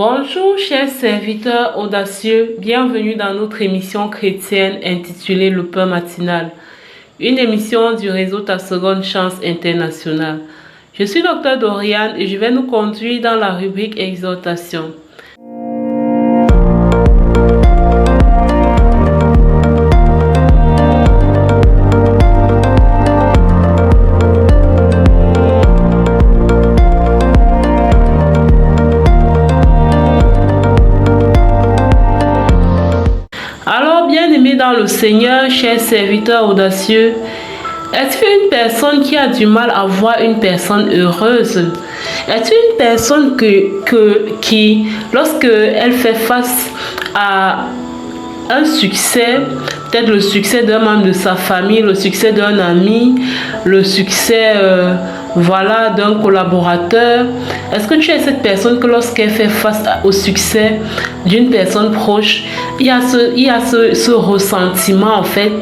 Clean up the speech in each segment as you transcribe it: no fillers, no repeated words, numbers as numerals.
Bonjour chers serviteurs audacieux, bienvenue dans notre émission chrétienne intitulée Le Pain Matinal, une émission du réseau Ta Seconde Chance International. Je suis Dr Doriane et je vais nous conduire dans la rubrique Exhortation. Dans le Seigneur, chers serviteurs audacieux, es-tu une personne qui a du mal à voir une personne heureuse? Es-tu une personne qui, lorsque elle fait face à un succès, peut-être le succès d'un membre de sa famille, le succès d'un ami, le succès d'un collaborateur, est-ce que tu es cette personne que lorsqu'elle fait face au succès d'une personne proche, il y a ce ressentiment en fait,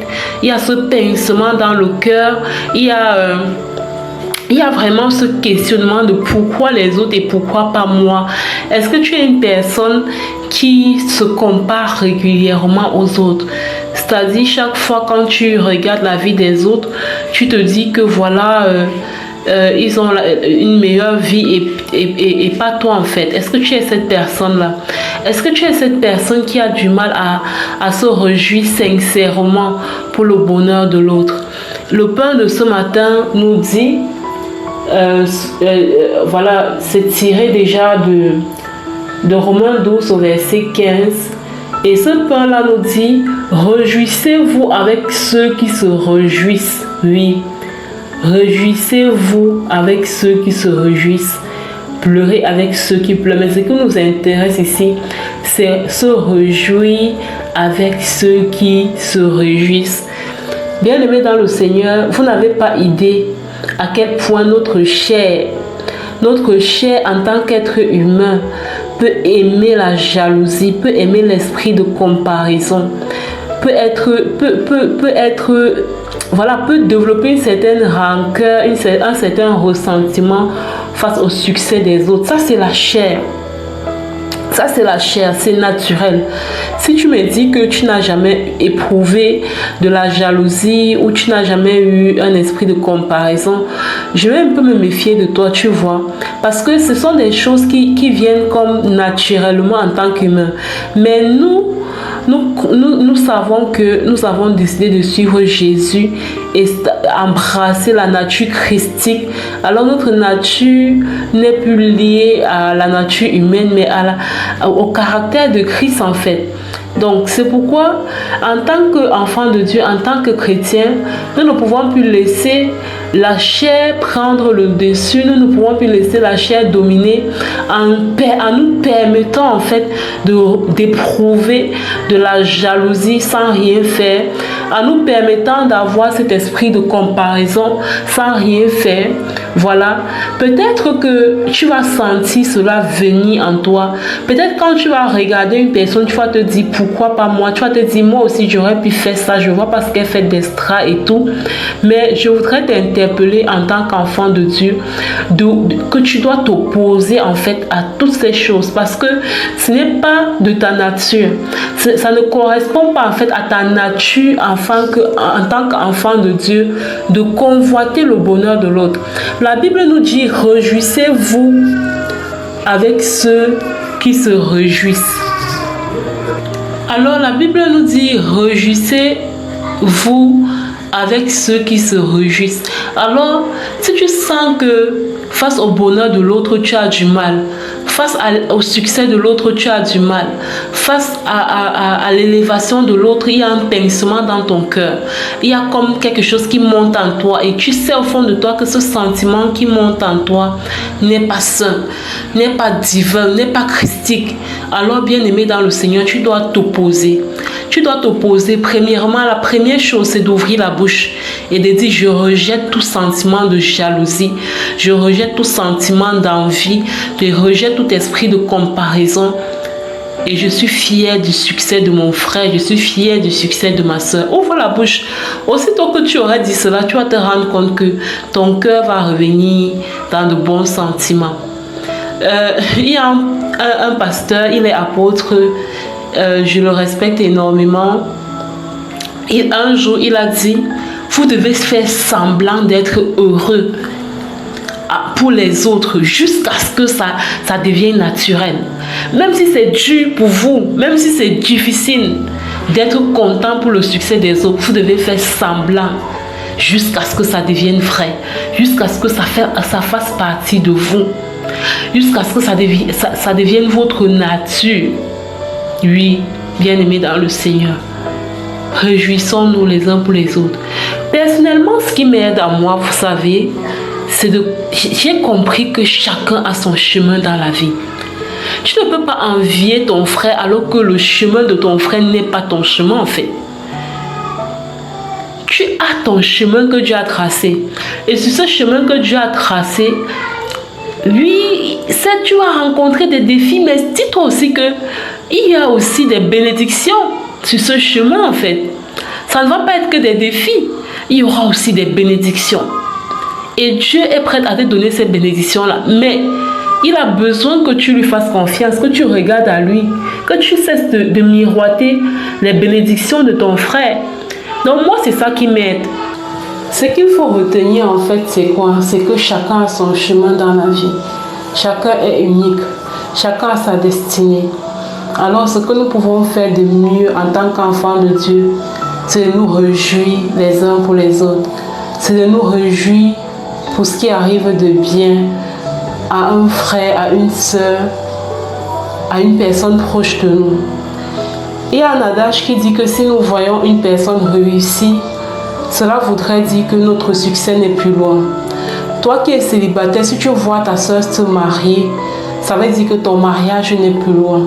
il y a ce pincement dans le cœur, il y a vraiment ce questionnement de pourquoi les autres et pourquoi pas moi. Est-ce que tu es une personne qui se compare régulièrement aux autres? C'est-à-dire chaque fois quand tu regardes la vie des autres, tu te dis que voilà, ils ont une meilleure vie et pas toi en fait. Est-ce que tu es cette personne-là? Est-ce que tu es cette personne qui a du mal à se réjouir sincèrement pour le bonheur de l'autre? Le pain de ce matin nous dit, c'est tiré déjà de Romains 12 au verset 15. Et ce pain-là nous dit, réjouissez-vous avec ceux qui se réjouissent. Oui. Réjouissez-vous avec ceux qui se réjouissent, pleurez avec ceux qui pleurent. Mais ce qui nous intéresse ici, c'est se réjouir avec ceux qui se réjouissent. Bien-aimés dans le Seigneur, vous n'avez pas idée à quel point notre chair en tant qu'être humain peut aimer la jalousie, peut aimer l'esprit de comparaison, peut développer une certaine rancœur, un certain ressentiment face au succès des autres. Ça, c'est la chair. Ça, c'est la chair, c'est naturel. Si tu me dis que tu n'as jamais éprouvé de la jalousie ou tu n'as jamais eu un esprit de comparaison, je vais un peu me méfier de toi, tu vois. Parce que ce sont des choses qui viennent comme naturellement en tant qu'humain. Mais nous savons que nous avons décidé de suivre Jésus et embrasser la nature christique. Alors notre nature n'est plus liée à la nature humaine, mais au caractère de Christ en fait. Donc c'est pourquoi en tant qu'enfant de Dieu, en tant que chrétien, nous ne pouvons plus laisser la chair prendre le dessus, nous ne pouvons plus laisser la chair dominer en nous permettant en fait d'éprouver de la jalousie sans rien faire, en nous permettant d'avoir cet esprit de comparaison sans rien faire. Voilà, peut-être que tu vas sentir cela venir en toi. Peut-être quand tu vas regarder une personne, tu vas te dire pourquoi pas moi. Tu vas te dire moi aussi j'aurais pu faire ça. Je vois parce qu'elle fait d'extra et tout. Mais je voudrais t'interpeller en tant qu'enfant de Dieu que tu dois t'opposer en fait à toutes ces choses parce que ce n'est pas de ta nature. Ça ne correspond pas en fait à ta nature en tant qu'enfant de Dieu de convoiter le bonheur de l'autre. La Bible nous dit, réjouissez-vous avec ceux qui se réjouissent. Alors la Bible nous dit, réjouissez-vous avec ceux qui se réjouissent. Alors, si tu sens que face au bonheur de l'autre, tu as du mal, face au succès de l'autre, tu as du mal, face à l'élévation de l'autre, il y a un pincement dans ton cœur, il y a comme quelque chose qui monte en toi et tu sais au fond de toi que ce sentiment qui monte en toi n'est pas sain, n'est pas divin, n'est pas christique. Alors bien aimé dans le Seigneur, tu dois t'opposer. Tu dois t'opposer. Premièrement, la première chose, c'est d'ouvrir la bouche et de dire, je rejette tout sentiment de jalousie, je rejette tout sentiment d'envie, je rejette tout esprit de comparaison. Et je suis fière du succès de mon frère, je suis fière du succès de ma soeur. Ouvre la bouche. Aussitôt que tu auras dit cela, tu vas te rendre compte que ton cœur va revenir dans de bons sentiments. Il y a un pasteur, il est apôtre, je le respecte énormément. Et un jour, il a dit, vous devez faire semblant d'être heureux pour les autres jusqu'à ce que ça devienne naturel. Même si c'est dur pour vous, même si c'est difficile d'être content pour le succès des autres, vous devez faire semblant jusqu'à ce que ça devienne vrai, jusqu'à ce que ça fasse partie de vous, jusqu'à ce que ça devienne votre nature. Oui, bien-aimés dans le Seigneur, réjouissons-nous les uns pour les autres. Personnellement, ce qui m'aide à moi, vous savez, j'ai compris que chacun a son chemin dans la vie. Tu ne peux pas envier ton frère alors que le chemin de ton frère n'est pas ton chemin en fait. Tu as ton chemin que Dieu a tracé. Et sur ce chemin que Dieu a tracé, lui, certes, tu vas rencontrer des défis, mais dis-toi aussi qu'il y a aussi des bénédictions sur ce chemin en fait. Ça ne va pas être que des défis, il y aura aussi des bénédictions. Et Dieu est prêt à te donner ces bénédictions-là. Mais il a besoin que tu lui fasses confiance, que tu regardes à lui, que tu cesses de miroiter les bénédictions de ton frère. Donc moi, c'est ça qui m'aide. Ce qu'il faut retenir en fait, c'est quoi? C'est que chacun a son chemin dans la vie. Chacun est unique. Chacun a sa destinée. Alors ce que nous pouvons faire de mieux en tant qu'enfants de Dieu, c'est de nous réjouir les uns pour les autres. C'est de nous réjouir pour ce qui arrive de bien à un frère, à une sœur, à une personne proche de nous. Il y a un adage qui dit que si nous voyons une personne réussie, cela voudrait dire que notre succès n'est plus loin. Toi qui es célibataire, si tu vois ta sœur se marier, ça veut dire que ton mariage n'est plus loin.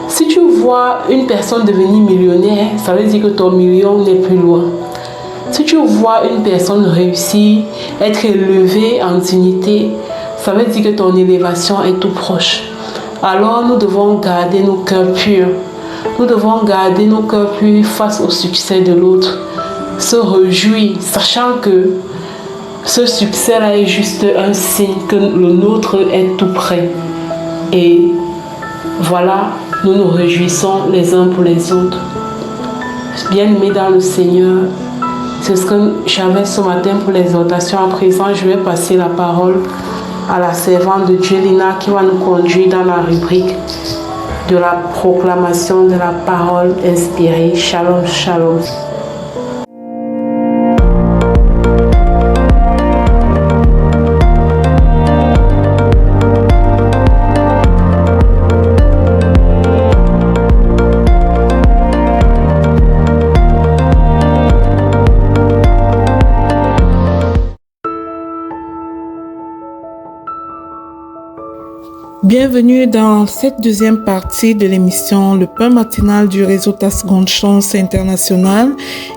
Si tu vois une personne devenir millionnaire, ça veut dire que ton million n'est plus loin. Si tu vois une personne réussir, être élevée en dignité, ça veut dire que ton élévation est tout proche. Alors nous devons garder nos cœurs purs. Nous devons garder nos cœurs purs face au succès de l'autre. Se réjouir, sachant que ce succès-là est juste un signe que le nôtre est tout près. Et voilà, nous nous réjouissons les uns pour les autres. Bien-aimés dans le Seigneur, c'est ce que j'avais ce matin pour l'exhortation. À présent, je vais passer la parole à la servante de Dieu, Lina, qui va nous conduire dans la rubrique de la proclamation de la parole inspirée. Shalom, shalom. Bienvenue dans cette deuxième partie de l'émission Le Pain matinal du réseau Ta Seconde Chance International.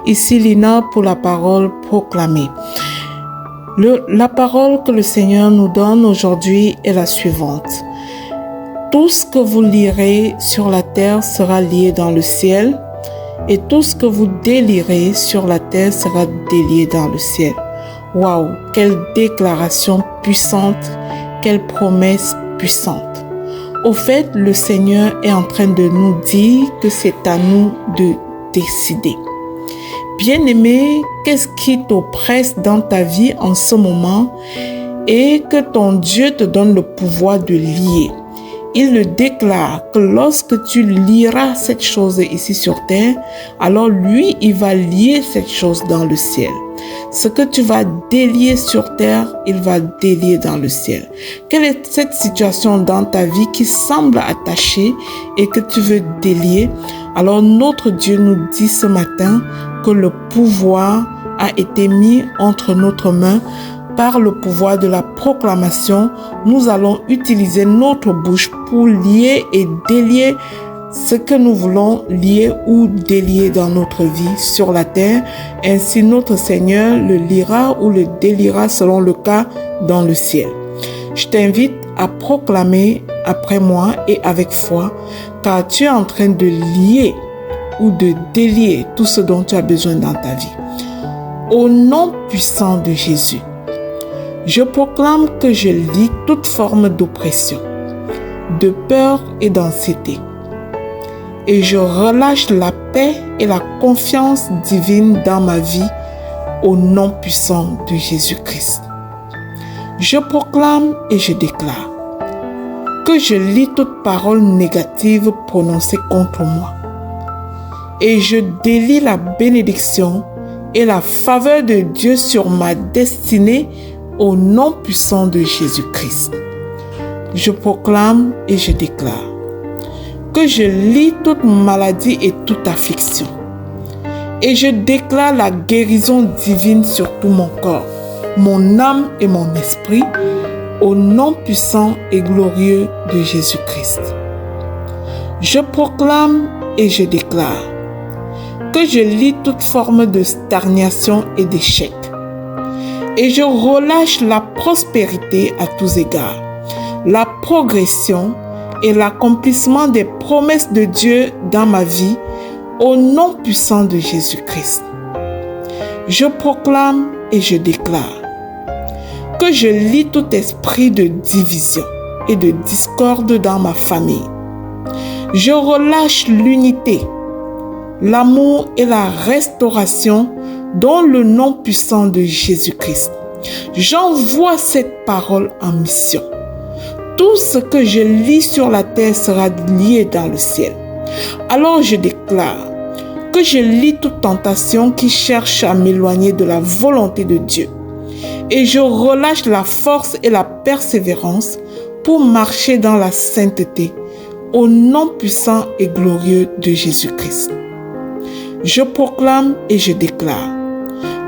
Ici Lina pour la parole proclamée. La parole que le Seigneur nous donne aujourd'hui est la suivante. Tout ce que vous lirez sur la terre sera lié dans le ciel, et tout ce que vous délirez sur la terre sera délié dans le ciel. Waouh, quelle déclaration puissante, quelle promesse puissante. Au fait, le Seigneur est en train de nous dire que c'est à nous de décider. Bien-aimé, qu'est-ce qui t'oppresse dans ta vie en ce moment et que ton Dieu te donne le pouvoir de lier? Il le déclare que lorsque tu liras cette chose ici sur terre, alors lui, il va lier cette chose dans le ciel. Ce que tu vas délier sur terre, il va délier dans le ciel. Quelle est cette situation dans ta vie qui semble attachée et que tu veux délier? Alors notre Dieu nous dit ce matin que le pouvoir a été mis entre notre main. Par le pouvoir de la proclamation, nous allons utiliser notre bouche pour lier et délier ce que nous voulons lier ou délier dans notre vie sur la terre. Ainsi, notre Seigneur le liera ou le déliera selon le cas dans le ciel. Je t'invite à proclamer après moi et avec foi, car tu es en train de lier ou de délier tout ce dont tu as besoin dans ta vie. Au nom puissant de Jésus, je proclame que je lie toute forme d'oppression, de peur et d'anxiété. Et je relâche la paix et la confiance divine dans ma vie au nom puissant de Jésus-Christ. Je proclame et je déclare que je lis toute parole négative prononcée contre moi. Et je délie la bénédiction et la faveur de Dieu sur ma destinée au nom puissant de Jésus-Christ. Je proclame et je déclare que je lis toute maladie et toute affliction. Et je déclare la guérison divine sur tout mon corps, mon âme et mon esprit, au nom puissant et glorieux de Jésus-Christ. Je proclame et je déclare que je lis toute forme de stagnation et d'échec. Et je relâche la prospérité à tous égards, la progression et l'accomplissement des promesses de Dieu dans ma vie, au nom puissant de Jésus-Christ. Je proclame et je déclare que je lis tout esprit de division et de discorde dans ma famille. Je relâche l'unité, l'amour et la restauration dans le nom puissant de Jésus-Christ. J'envoie cette parole en mission. Tout ce que je lis sur la terre sera lié dans le ciel. Alors je déclare que je lis toute tentation qui cherche à m'éloigner de la volonté de Dieu. Et je relâche la force et la persévérance pour marcher dans la sainteté au nom puissant et glorieux de Jésus-Christ. Je proclame et je déclare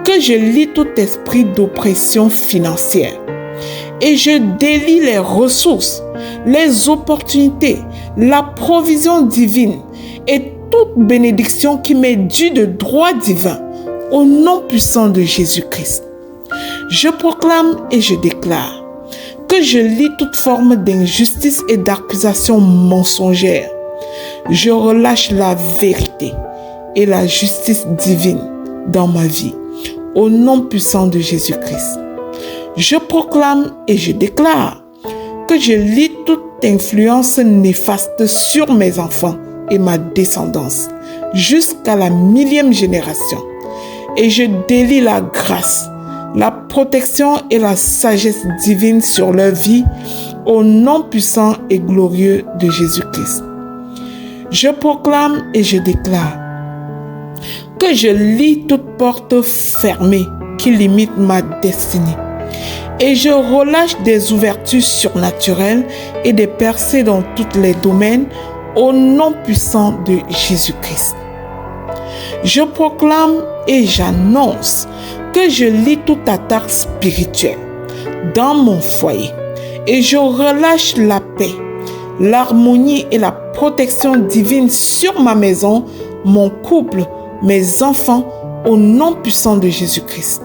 que je lis tout esprit d'oppression financière et je délie les ressources, les opportunités, la provision divine et toute bénédiction qui m'est due de droit divin au nom puissant de Jésus-Christ. Je proclame et je déclare que je lis toute forme d'injustice et d'accusation mensongère. Je relâche la vérité et la justice divine dans ma vie, au nom puissant de Jésus-Christ. Je proclame et je déclare que je lis toute influence néfaste sur mes enfants et ma descendance, jusqu'à la 1000e génération. Et je délie la grâce, la protection et la sagesse divine sur leur vie, au nom puissant et glorieux de Jésus-Christ. Je proclame et je déclare que je lis toute porte fermée qui limite ma destinée. Et je relâche des ouvertures surnaturelles et des percées dans tous les domaines au nom puissant de Jésus-Christ. Je proclame et j'annonce que je lis toute attaque spirituelle dans mon foyer et je relâche la paix, l'harmonie et la protection divine sur ma maison, mon couple, mes enfants, au nom puissant de Jésus-Christ.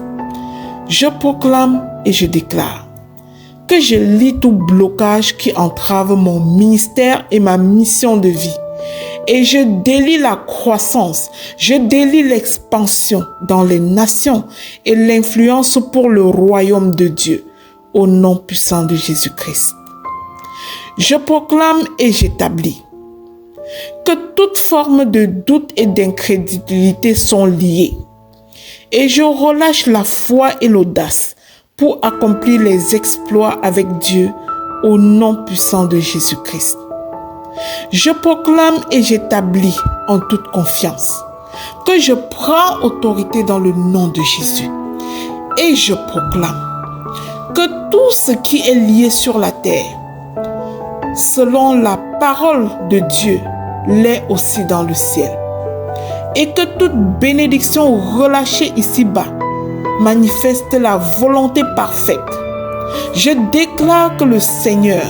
Je proclame et je déclare que je lis tout blocage qui entrave mon ministère et ma mission de vie. Et je délie la croissance, je délie l'expansion dans les nations et l'influence pour le royaume de Dieu, au nom puissant de Jésus-Christ. Je proclame et j'établis que toute forme de doute et d'incrédulité sont liées. Et je relâche la foi et l'audace pour accomplir les exploits avec Dieu au nom puissant de Jésus-Christ. Je proclame et j'établis en toute confiance que je prends autorité dans le nom de Jésus. Et je proclame que tout ce qui est lié sur la terre, selon la parole de Dieu, l'est aussi dans le ciel. Et que toute bénédiction relâchée ici-bas manifeste la volonté parfaite. Je déclare que le Seigneur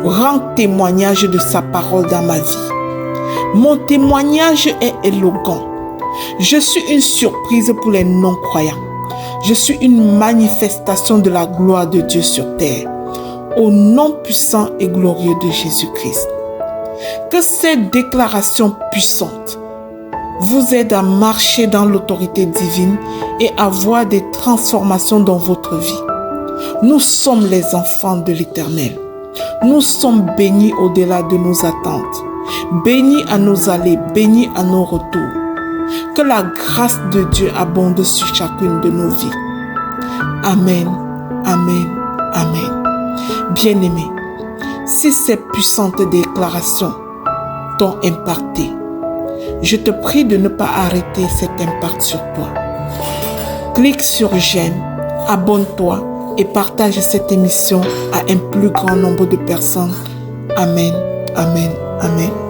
rend témoignage de sa parole dans ma vie. Mon témoignage est éloquent. Je suis une surprise pour les non-croyants. Je suis une manifestation de la gloire de Dieu sur terre. Au nom puissant et glorieux de Jésus-Christ. Que cette déclaration puissante vous aide à marcher dans l'autorité divine et à voir des transformations dans votre vie. Nous sommes les enfants de l'Éternel. Nous sommes bénis au-delà de nos attentes, bénis à nos allées, bénis à nos retours. Que la grâce de Dieu abonde sur chacune de nos vies. Amen, amen, amen. Bien-aimés, si ces puissantes déclarations t'ont impacté, je te prie de ne pas arrêter cet impact sur toi. Clique sur j'aime, abonne-toi et partage cette émission à un plus grand nombre de personnes. Amen, amen, amen.